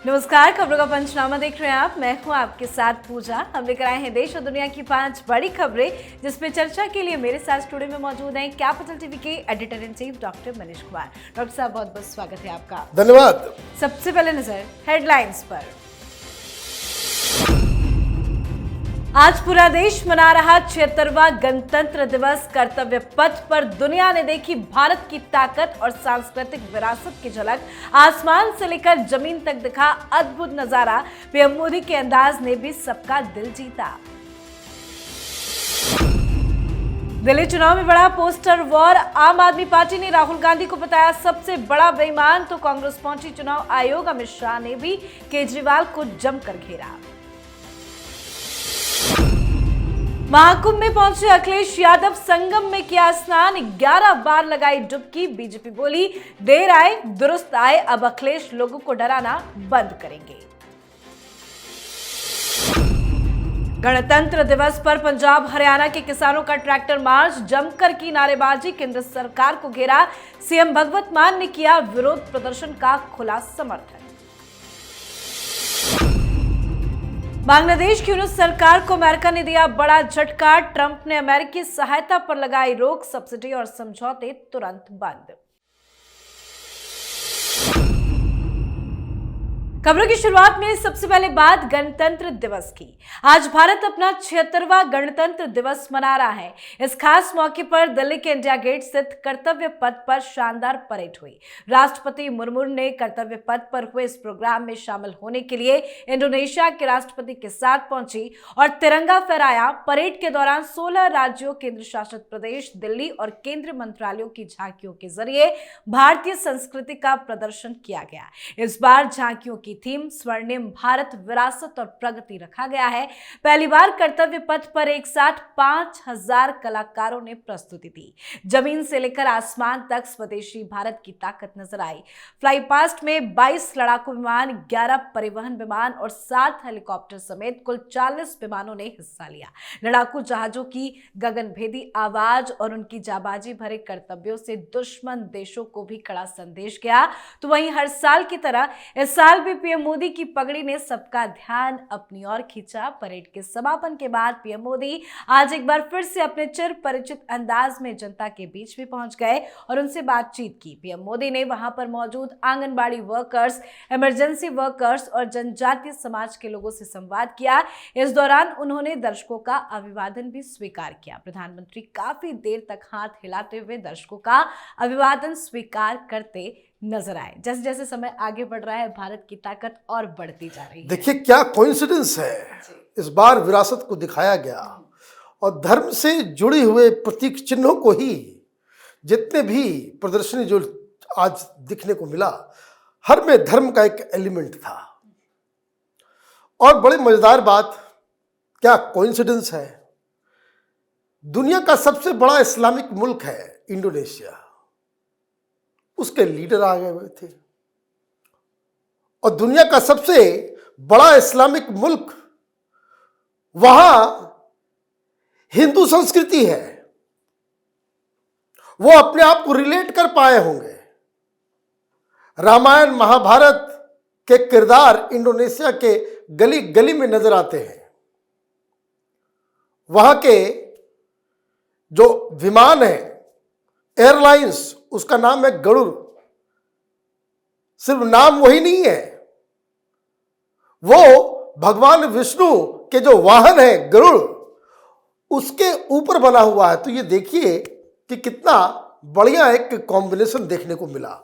नमस्कार, खबरों का पंचनामा देख रहे हैं आप। मैं हूं आपके साथ पूजा। हम लेकर आए हैं देश और दुनिया की 5 बड़ी खबरें, जिसमें चर्चा के लिए मेरे साथ स्टूडियो में मौजूद हैं कैपिटल टीवी के editor in chief doctor Manish Kumar. Doctor साहब, बहुत बहुत स्वागत है आपका। धन्यवाद। सबसे पहले नजर हेडलाइंस पर। आज पूरा देश मना रहा 76वां गणतंत्र दिवस। कर्तव्य पथ पर दुनिया ने देखी भारत की ताकत और सांस्कृतिक विरासत की झलक। आसमान से लेकर जमीन तक दिखा अद्भुत नजारा। पीएम मोदी के अंदाज ने भी सबका दिल जीता। दिल्ली चुनाव में बड़ा पोस्टर वॉर। आम आदमी पार्टी ने राहुल गांधी को बताया सबसे बड़ा बेईमान, तो कांग्रेस पहुंची चुनाव आयोग। अमित शाह ने भी केजरीवाल को जमकर घेरा। महाकुंभ में पहुंचे अखिलेश यादव, संगम में किया स्नान। 11 बार लगाई डुबकी। बीजेपी बोली देर आए दुरुस्त आए, अब अखिलेश लोगों को डराना बंद करेंगे। गणतंत्र दिवस पर पंजाब हरियाणा के किसानों का ट्रैक्टर मार्च। जमकर की नारेबाजी, केंद्र सरकार को घेरा। सीएम भगवत मान ने किया विरोध प्रदर्शन का खुला समर्थन। बांग्लादेश की यूनुस सरकार को अमेरिका ने दिया बड़ा झटका। ट्रंप ने अमेरिकी सहायता पर लगाई रोक। सब्सिडी और समझौते तुरंत बंद। खबरों की शुरुआत में सबसे पहले बात गणतंत्र दिवस की। आज भारत अपना 76वां गणतंत्र दिवस मना रहा है। इस खास मौके पर दिल्ली के इंडिया गेट स्थित कर्तव्य पथ पर शानदार परेड हुई। राष्ट्रपति मुर्मू ने कर्तव्य पथ पर हुए इस प्रोग्राम में शामिल होने के लिए इंडोनेशिया के राष्ट्रपति के साथ पहुंची और तिरंगा फहराया। परेड के दौरान 16 राज्यों, केंद्र शासित प्रदेश, दिल्ली और केंद्रीय मंत्रालयों की झांकियों के जरिए भारतीय संस्कृति का प्रदर्शन किया गया। इस बार झांकियों की थीम स्वर्णिम भारत, विरासत और प्रगति रखा गया है। पहली बार कर्तव्य पथ पर एक साथ 5000 कलाकारों ने प्रस्तुति दी। जमीन से लेकर आसमान तक स्वदेशी भारत की ताकत नजर आई। फ्लाई पास्ट में 22 लड़ाकू विमान, 11 परिवहन विमान और 7 हेलीकॉप्टर समेत कुल 40 विमानों ने हिस्सा लिया। लड़ाकू जहाजों की गगनभेदी आवाज और उनकी जाबाजी भरे कर्तव्यों से दुश्मन देशों को भी कड़ा संदेश गया। तो वहीं हर साल की तरह इस साल भी पीएम मोदी की पगड़ी ने सबका ध्यान अपनी ओर खींचा। परेड के समापन के बाद पीएम मोदी आज एक बार फिर से अपने चिर परिचित अंदाज में जनता के बीच भी पहुंच गए और उनसे बातचीत की। पीएम मोदी ने वहां पर मौजूद आंगनबाड़ी वर्कर्स, इमरजेंसी वर्कर्स और जनजातीय समाज के लोगों से संवाद किया। इस दौरान उन्होंने दर्शकों का अभिवादन भी स्वीकार किया। प्रधानमंत्री काफी देर तक हाथ हिलाते हुए दर्शकों का अभिवादन स्वीकार करते नजर आए। जैसे जैसे समय आगे बढ़ रहा है, भारत की ताकत और बढ़ती जा रही है। देखिए क्या कोइंसिडेंस है, इस बार विरासत को दिखाया गया और धर्म से जुड़े हुए प्रतीक चिन्हों को ही, जितने भी प्रदर्शनी जो आज दिखने को मिला, हर में धर्म का एक एलिमेंट था। और बड़ी मजेदार बात, क्या कोइंसिडेंस है, दुनिया का सबसे बड़ा इस्लामिक मुल्क है इंडोनेशिया, उसके लीडर आ गए हुए थे। और दुनिया का सबसे बड़ा इस्लामिक मुल्क, वहां हिंदू संस्कृति है, वो अपने आप को रिलेट कर पाए होंगे। रामायण महाभारत के किरदार इंडोनेशिया के गली गली में नजर आते हैं। वहां के जो विमान है, एयरलाइंस, उसका नाम है गरुड़। सिर्फ नाम वही नहीं है, वो भगवान विष्णु के जो वाहन है गरुड़, उसके ऊपर बना हुआ है। तो ये देखिए कि कितना बढ़िया एक कॉम्बिनेशन देखने को मिला।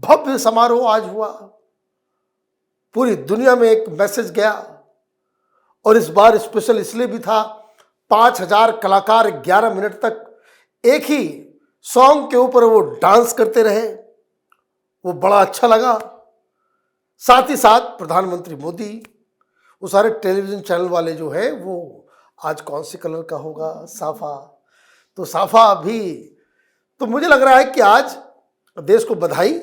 भव्य समारोह आज हुआ, पूरी दुनिया में एक मैसेज गया। और इस बार स्पेशल इसलिए भी था, 5000 कलाकार 11 मिनट तक एक ही सॉन्ग के ऊपर वो डांस करते रहे, वो बड़ा अच्छा लगा। साथ ही साथ प्रधानमंत्री मोदी, वो सारे टेलीविजन चैनल वाले जो है, वो आज कौन से कलर का होगा, साफा, तो साफा भी। तो मुझे लग रहा है कि आज देश को बधाई,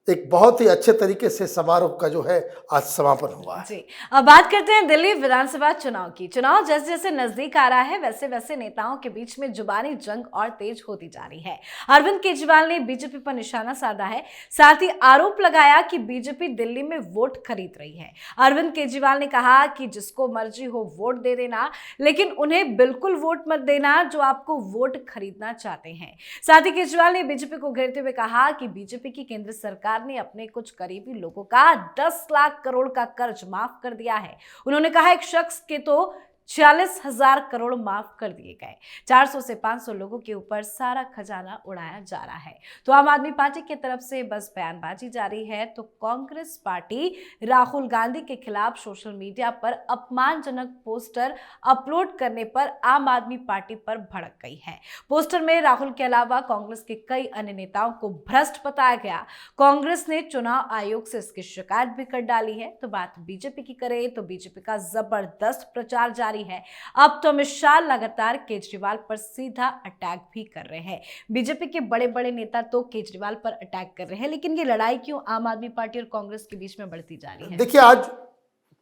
एक बहुत ही अच्छे तरीके से समारोह का जो है आज समापन हुआ है। जी, अब बात करते हैं दिल्ली विधानसभा चुनाव की। चुनाव जैसे जैसे नजदीक आ रहा है वैसे वैसे नेताओं के बीच में जुबानी जंग और तेज होती जा रही है। अरविंद केजरीवाल ने बीजेपी पर निशाना साधा है, साथ ही आरोप लगाया कि बीजेपी दिल्ली में वोट खरीद रही है। अरविंद केजरीवाल ने कहा कि जिसको मर्जी हो वोट दे देना, लेकिन उन्हें बिल्कुल वोट मत देना जो आपको वोट खरीदना चाहते हैं। साथ ही केजरीवाल ने बीजेपी को घेरते हुए कहा कि बीजेपी की केंद्र सरकार ने अपने कुछ करीबी लोगों का 10 लाख करोड़ का कर्ज माफ कर दिया है। उन्होंने कहा एक शख्स के तो 46,000 करोड़ माफ कर दिए गए। 400 से 500 लोगों के ऊपर सारा खजाना उड़ाया जा रहा है। तो आम आदमी पार्टी की तरफ से बस बयानबाजी जारी है, तो कांग्रेस पार्टी राहुल गांधी के खिलाफ सोशल मीडिया पर अपमानजनक पोस्टर अपलोड करने पर आम आदमी पार्टी पर भड़क गई है। पोस्टर में राहुल के अलावा कांग्रेस के कई अन्य नेताओं को भ्रष्ट बताया गया। कांग्रेस ने चुनाव आयोग से इसकी शिकायत भी कर डाली है। तो बात बीजेपी की करें तो बीजेपी का जबरदस्त प्रचार जारी है। अब तो अमित शाह लगातार केजरीवाल पर सीधा अटैक भी कर रहे हैं। बीजेपी के बड़े बड़े नेता तो केजरीवाल पर अटैक कर रहे हैं, लेकिन ये लड़ाई क्यों आम आदमी पार्टी और कांग्रेस के बीच में बढ़ती जा रही है? देखिए आज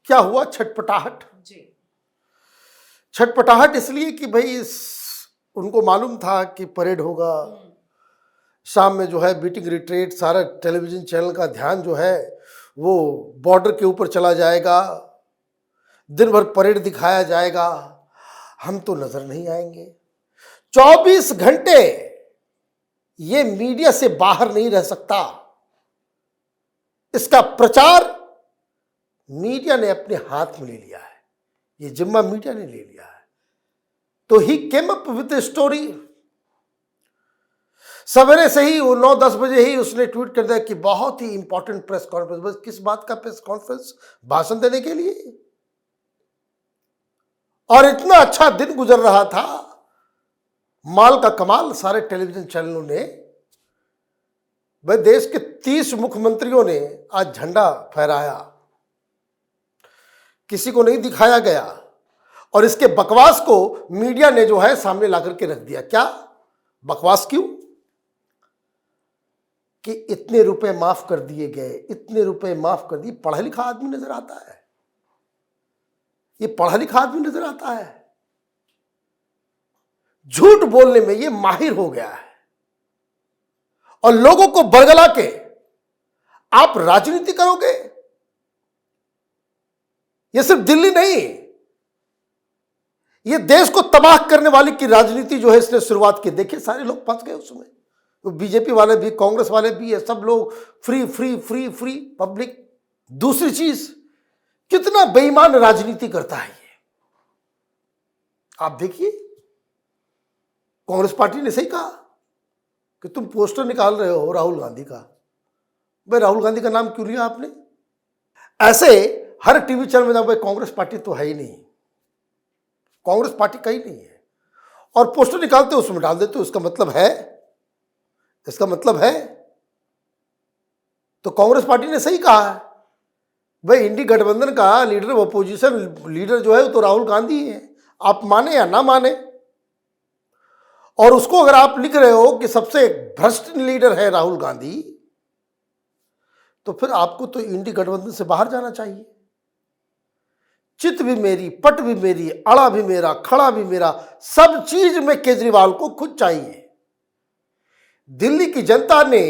क्या हुआ, छटपटाहट। जी, छटपटाहट इसलिए कि भाई उनको मालूम था कि परेड होगा, शाम में जो है बीटिंग रिट्रीट, सारा टेलीविजन चैनल का ध्यान जो है वो बॉर्डर के ऊपर चला जाएगा, दिन भर परेड दिखाया जाएगा, हम तो नजर नहीं आएंगे। 24 घंटे ये मीडिया से बाहर नहीं रह सकता। इसका प्रचार मीडिया ने अपने हाथ में ले लिया है, ये जिम्मा मीडिया ने ले लिया है। तो ही केम अप विद स्टोरी। सवेरे से ही वो 9-10 बजे ही उसने ट्वीट कर दिया कि बहुत ही इंपॉर्टेंट प्रेस कॉन्फ्रेंस। बस किस बात का प्रेस कॉन्फ्रेंस? भाषण देने के लिए। और इतना अच्छा दिन गुजर रहा था, माल का कमाल। सारे टेलीविजन चैनलों ने, भाई देश के 30 मुख्यमंत्रियों ने आज झंडा फहराया, किसी को नहीं दिखाया गया। और इसके बकवास को मीडिया ने जो है सामने ला करके रख दिया। क्या बकवास? क्यों? कि इतने रुपए माफ कर दिए गए, इतने रुपए माफ कर दिए। पढ़ा लिखा आदमी नजर आता है, ये पढ़ा लिखा आदमी नजर आता है। झूठ बोलने में ये माहिर हो गया है और लोगों को बरगला के आप राजनीति करोगे। ये सिर्फ दिल्ली नहीं, ये देश को तबाह करने वाली की राजनीति जो है इसने शुरुआत की। देखिए सारे लोग फंस गए उसमें, तो बीजेपी वाले भी, कांग्रेस वाले भी, ये सब लोग free free free free public. दूसरी चीज, कितना बेईमान राजनीति करता है ये। आप देखिए, कांग्रेस पार्टी ने सही कहा कि तुम पोस्टर निकाल रहे हो राहुल गांधी का। भाई राहुल गांधी का नाम क्यों लिया आपने? ऐसे हर टीवी चैनल में जाओ, भाई कांग्रेस पार्टी तो है ही नहीं, कांग्रेस पार्टी का ही नहीं है, और पोस्टर निकालते हो उसमें डाल देते हो। इसका मतलब है तो कांग्रेस पार्टी ने सही कहा है। भाई इंडी गठबंधन का लीडर, अपोजिशन लीडर जो है वो तो राहुल गांधी ही है, आप माने या ना माने। और उसको अगर आप लिख रहे हो कि सबसे भ्रष्ट लीडर है राहुल गांधी, तो फिर आपको तो इंडी गठबंधन से बाहर जाना चाहिए। चित भी मेरी, पट भी मेरी, अड़ा भी मेरा, खड़ा भी मेरा, सब चीज में केजरीवाल को खुद चाहिए। दिल्ली की जनता ने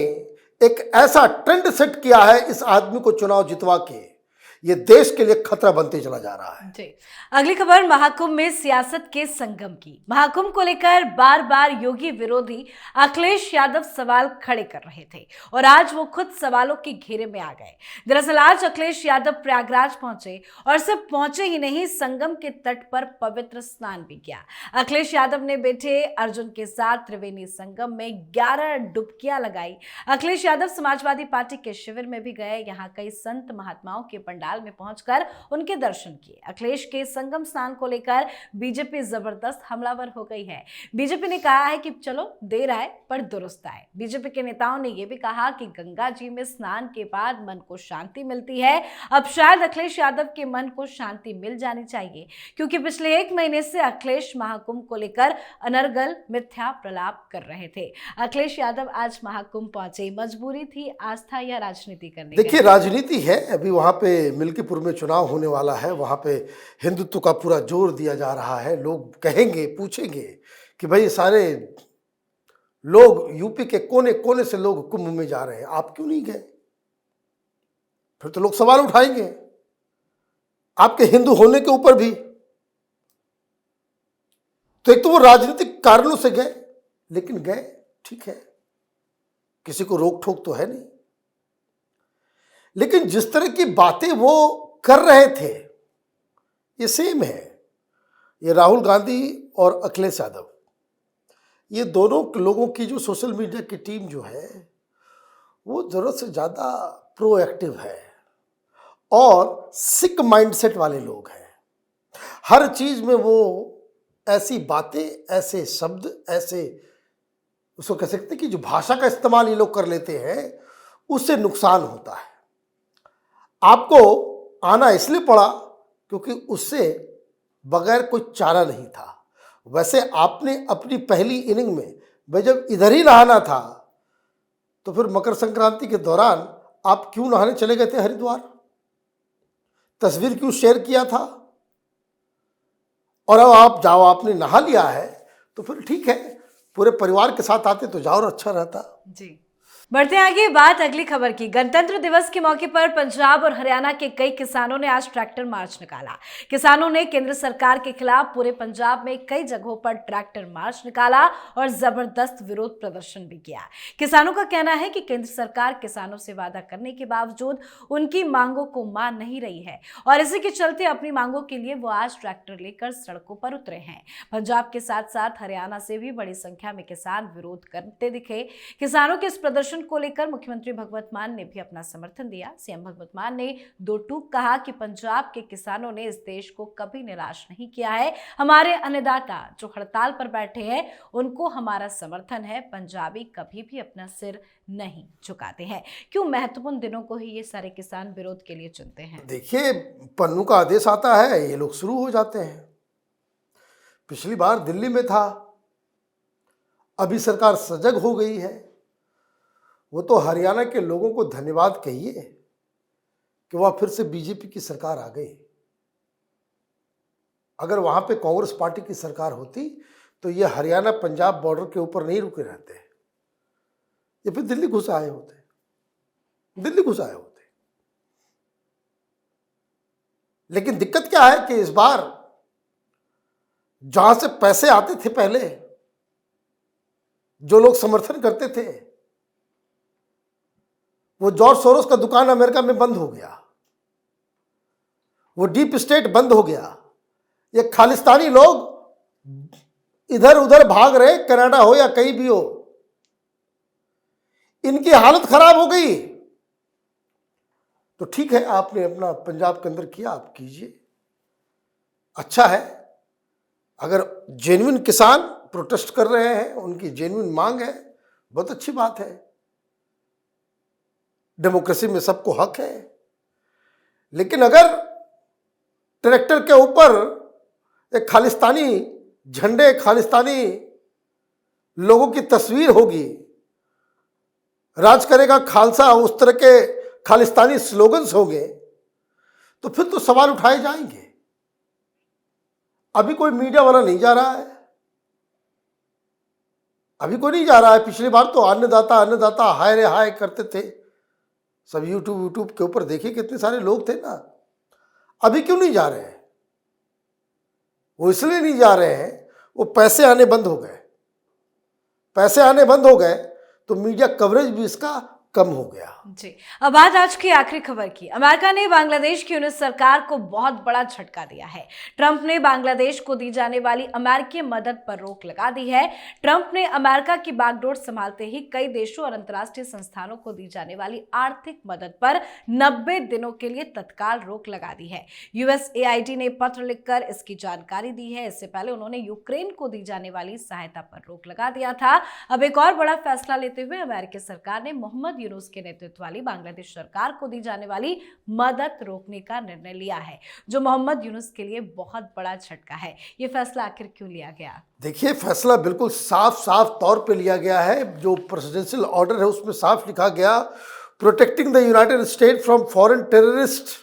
एक ऐसा ट्रेंड सेट किया है इस आदमी को चुनाव जितवा के, ये देश के लिए खतरा बनते चला जा रहा है। जी, अगली खबर महाकुंभ में सियासत के संगम की। महाकुंभ को लेकर बार बार योगी विरोधी अखिलेश यादव सवाल खड़े कर रहे थे और आज वो खुद सवालों के घेरे में आ गए। दरअसल आज अखिलेश यादव प्रयागराज पहुंचे और सिर्फ पहुंचे ही नहीं, संगम के तट पर पवित्र स्नान भी किया। अखिलेश यादव ने बेटे अर्जुन के साथ त्रिवेणी संगम में 11 डुबकियां लगाई। अखिलेश यादव समाजवादी पार्टी के शिविर में भी गए, यहाँ कई संत महात्माओं के पंडाल पंडाल में पहुंचकर उनके दर्शन किए। अखिलेश के संगम स्नान को लेकर बीजेपी जबरदस्त हमलावर हो गई है। बीजेपी ने कहा है कि चलो देर आए पर दुरुस्त आए। बीजेपी के नेताओं ने यह भी कहा कि गंगा जी में स्नान के बाद मन को शांति मिलती है। अब शायद अखिलेश यादव के मन को शांति मिल जानी चाहिए, क्योंकि पिछले 1 महीने से अखिलेश महाकुंभ को लेकर अनर्गल मिथ्या प्रलाप कर रहे थे। अखिलेश यादव आज महाकुंभ पहुंचे, मजबूरी थी, आस्था या राजनीति करने? देखिए, राजनीति है। अभी वहां पे मिल्कीपुर में चुनाव होने वाला है, वहां पे हिंदुत्व का पूरा जोर दिया जा रहा है। लोग कहेंगे, पूछेंगे कि भाई सारे लोग यूपी के कोने कोने से लोग कुंभ में जा रहे हैं, आप क्यों नहीं गए? फिर तो लोग सवाल उठाएंगे आपके हिंदू होने के ऊपर भी। तो एक तो वो राजनीतिक कारणों से गए, लेकिन गए, ठीक है, किसी को रोक ठोक तो है नहीं। लेकिन जिस तरह की बातें वो कर रहे थे ये सेम है। ये राहुल गांधी और अखिलेश यादव, ये दोनों लोगों की जो सोशल मीडिया की टीम जो है वो जरूरत से ज्यादा प्रोएक्टिव है और सिक माइंडसेट वाले लोग हैं। हर चीज में वो ऐसी बातें, ऐसे शब्द, ऐसे उसको कह सकते हैं कि जो भाषा का इस्तेमाल ये लोग कर लेते हैं उससे नुकसान होता है। आपको आना इसलिए पड़ा क्योंकि उससे बगैर कोई चारा नहीं था। वैसे आपने अपनी पहली इनिंग में भाई जब इधर ही नहाना था तो फिर मकर संक्रांति के दौरान आप क्यों नहाने चले गए थे हरिद्वार? तस्वीर क्यों शेयर किया था? और अब आप जाओ, आपने नहा लिया है तो फिर ठीक है, पूरे परिवार के साथ आते तो जाओ और अच्छा रहता। जी, बढ़ते आगे बात अगली खबर की। गणतंत्र दिवस के मौके पर पंजाब और हरियाणा के कई किसानों ने आज ट्रैक्टर मार्च निकाला। किसानों ने केंद्र सरकार के खिलाफ पूरे पंजाब में कई जगहों पर ट्रैक्टर मार्च निकाला और जबरदस्त विरोध प्रदर्शन भी किया। किसानों का कहना है कि केंद्र सरकार किसानों से वादा करने के बावजूद उनकी मांगों को मान नहीं रही है और इसी के चलते अपनी मांगों के लिए वो आज ट्रैक्टर लेकर सड़कों पर उतरे हैं। पंजाब के साथ साथ हरियाणा से भी बड़ी संख्या में किसान विरोध करते दिखे। किसानों के इस प्रदर्शन को लेकर मुख्यमंत्री भगवंत मान ने भी अपना समर्थन दिया। सीएम भगवंत मान ने दो टूक कहा कि पंजाब के किसानों ने इस देश को कभी निराश नहीं किया है। हमारे अन्नदाता जो हड़ताल पर बैठे हैं उनको हमारा समर्थन है। पंजाबी कभी भी अपना सिर नहीं झुकाते हैं। क्यों महत्वपूर्ण दिनों को ही ये सारे किसान विरोध के लिए चुनते हैं? देखिए, पन्नू का आदेश आता है, ये लोग शुरू हो जाते हैं। पिछली बार दिल्ली में था, अभी सरकार सजग हो गई है। वो तो हरियाणा के लोगों को धन्यवाद कहिए कि वह फिर से बीजेपी की सरकार आ गई। अगर वहां पे कांग्रेस पार्टी की सरकार होती तो ये हरियाणा पंजाब बॉर्डर के ऊपर नहीं रुके रहते, ये फिर दिल्ली घुस आए होते, दिल्ली घुस आए होते। लेकिन दिक्कत क्या है कि इस बार जहां से पैसे आते थे पहले, जो लोग समर्थन करते थे, वो जॉर्ज सोरोस का दुकान अमेरिका में बंद हो गया, वो डीप स्टेट बंद हो गया। ये खालिस्तानी लोग इधर उधर भाग रहे, कनाडा हो या कहीं भी हो, इनकी हालत खराब हो गई। तो ठीक है, आपने अपना पंजाब के अंदर किया, आप कीजिए, अच्छा है। अगर जेन्युइन किसान प्रोटेस्ट कर रहे हैं, उनकी जेन्युइन मांग है, बहुत अच्छी बात है। डेमोक्रेसी में सबको हक है। लेकिन अगर ट्रैक्टर के ऊपर एक खालिस्तानी झंडे, खालिस्तानी लोगों की तस्वीर होगी, राज करेगा खालसा, उस तरह के खालिस्तानी स्लोगन्स होंगे, तो फिर तो सवाल उठाए जाएंगे। अभी कोई मीडिया वाला नहीं जा रहा है, अभी कोई नहीं जा रहा है। पिछली बार तो अन्नदाता अन्नदाता हाय रे हाय करते थे, सब यूट्यूब के ऊपर देखिए कितने सारे लोग थे ना। अभी क्यों नहीं जा रहे हैं? वो इसलिए नहीं जा रहे हैं, वो पैसे आने बंद हो गए। पैसे आने बंद हो गए तो मीडिया कवरेज भी इसका कम हो गया। जी, अब बात आज की आखिरी खबर की। अमेरिका ने बांग्लादेश की यूनिट सरकार को बहुत बड़ा झटका दिया है। ट्रंप ने बांग्लादेश को दी जाने वाली अमेरिकी मदद पर रोक लगा दी है। ट्रंप ने अमेरिका की बागडोर संभालते ही कई देशों और अंतर्राष्ट्रीय संस्थानों को दी जाने वाली आर्थिक मदद पर 90 दिनों के लिए तत्काल रोक लगा दी है। यूएसएआईडी ने पत्र लिखकर इसकी जानकारी दी है। इससे पहले उन्होंने यूक्रेन को दी जाने वाली सहायता पर रोक लगा दिया था। अब एक और बड़ा फैसला लेते हुए अमेरिकी सरकार ने मोहम्मद यूनुस के नेतृत्व वाली बांग्लादेश सरकार को दी जाने वाली मदद रोकने का निर्णय लिया है, जो मोहम्मद यूनुस के लिए बहुत बड़ा झटका है। ये फैसला आखिर क्यों लिया गया? देखिए, फैसला बिल्कुल साफ साफ तौर पे लिया गया है। जो प्रेसिडेंशियल ऑर्डर है उसमें साफ लिखा गया, protecting the United state from foreign terrorist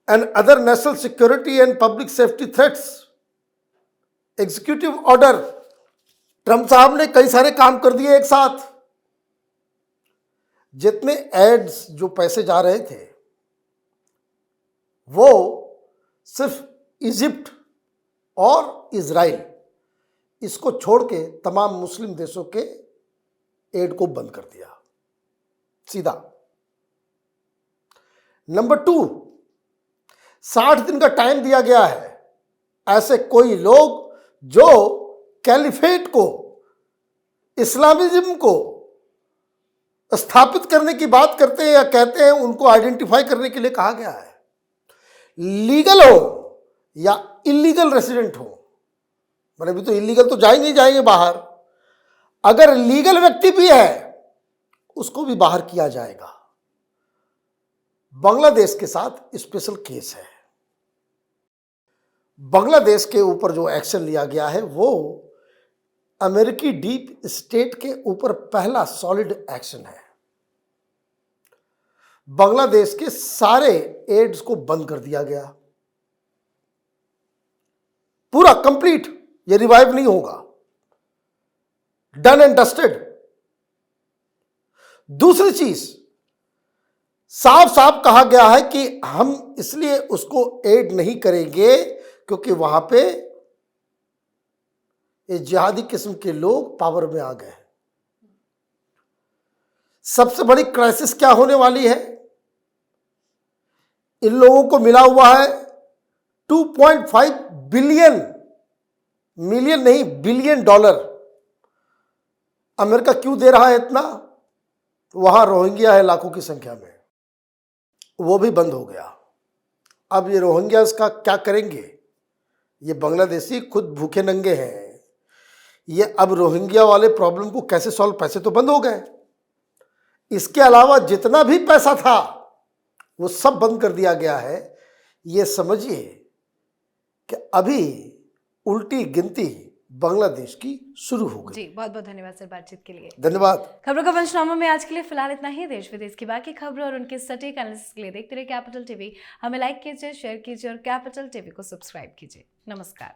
and other national security and public safety threats. Executive order. Trump साहब ने कई सारे काम कर दिए एक साथ। जितने एड्स जो पैसे जा रहे थे वो सिर्फ इजिप्ट और इजराइल, इसको छोड़ के तमाम मुस्लिम देशों के एड को बंद कर दिया सीधा। नंबर 2, 60 दिन का टाइम दिया गया है। ऐसे कोई लोग जो कैलिफेट को, इस्लामिज्म को स्थापित करने की बात करते हैं या कहते हैं, उनको आइडेंटिफाई करने के लिए कहा गया है। लीगल हो या इलीगल रेसिडेंट हो, मैंने भी तो इलीगल तो जाएंगे ही जाएंगे बाहर, अगर लीगल व्यक्ति भी है उसको भी बाहर किया जाएगा। बांग्लादेश के साथ स्पेशल केस है। बांग्लादेश के ऊपर जो एक्शन लिया गया है वो अमेरिकी डीप स्टेट के ऊपर पहला सॉलिड एक्शन है। बांग्लादेश के सारे एड्स को बंद कर दिया गया, पूरा कंप्लीट। ये रिवाइव नहीं होगा, डन एंड डस्टेड। दूसरी चीज, साफ साफ कहा गया है कि हम इसलिए उसको एड नहीं करेंगे क्योंकि वहां पे ये जिहादी किस्म के लोग पावर में आ गए। सबसे बड़ी क्राइसिस क्या होने वाली है? इन लोगों को मिला हुआ है 2.5 बिलियन, मिलियन नहीं बिलियन डॉलर। अमेरिका क्यों दे रहा है इतना? वहां रोहिंग्या है लाखों की संख्या में, वो भी बंद हो गया। अब ये रोहिंग्यास का क्या करेंगे? ये बांग्लादेशी खुद भूखे नंगे हैं। ये अब रोहिंग्या वाले प्रॉब्लम को कैसे सॉल्व? पैसे तो बंद हो गए। इसके अलावा जितना भी पैसा था वो सब बंद कर दिया गया है। ये समझिए कि अभी उल्टी गिनती बांग्लादेश की शुरू हो गई। जी, बहुत बहुत धन्यवाद सर बातचीत के लिए। धन्यवाद। खबरों का पंचनामा में आज के लिए फिलहाल इतना ही। देश विदेश की बाकी खबरों और उनके सटीक एनालिसिस के लिए देखते रहिए कैपिटल टीवी। हमें लाइक कीजिए, शेयर कीजिए और कैपिटल टीवी को सब्सक्राइब कीजिए। नमस्कार।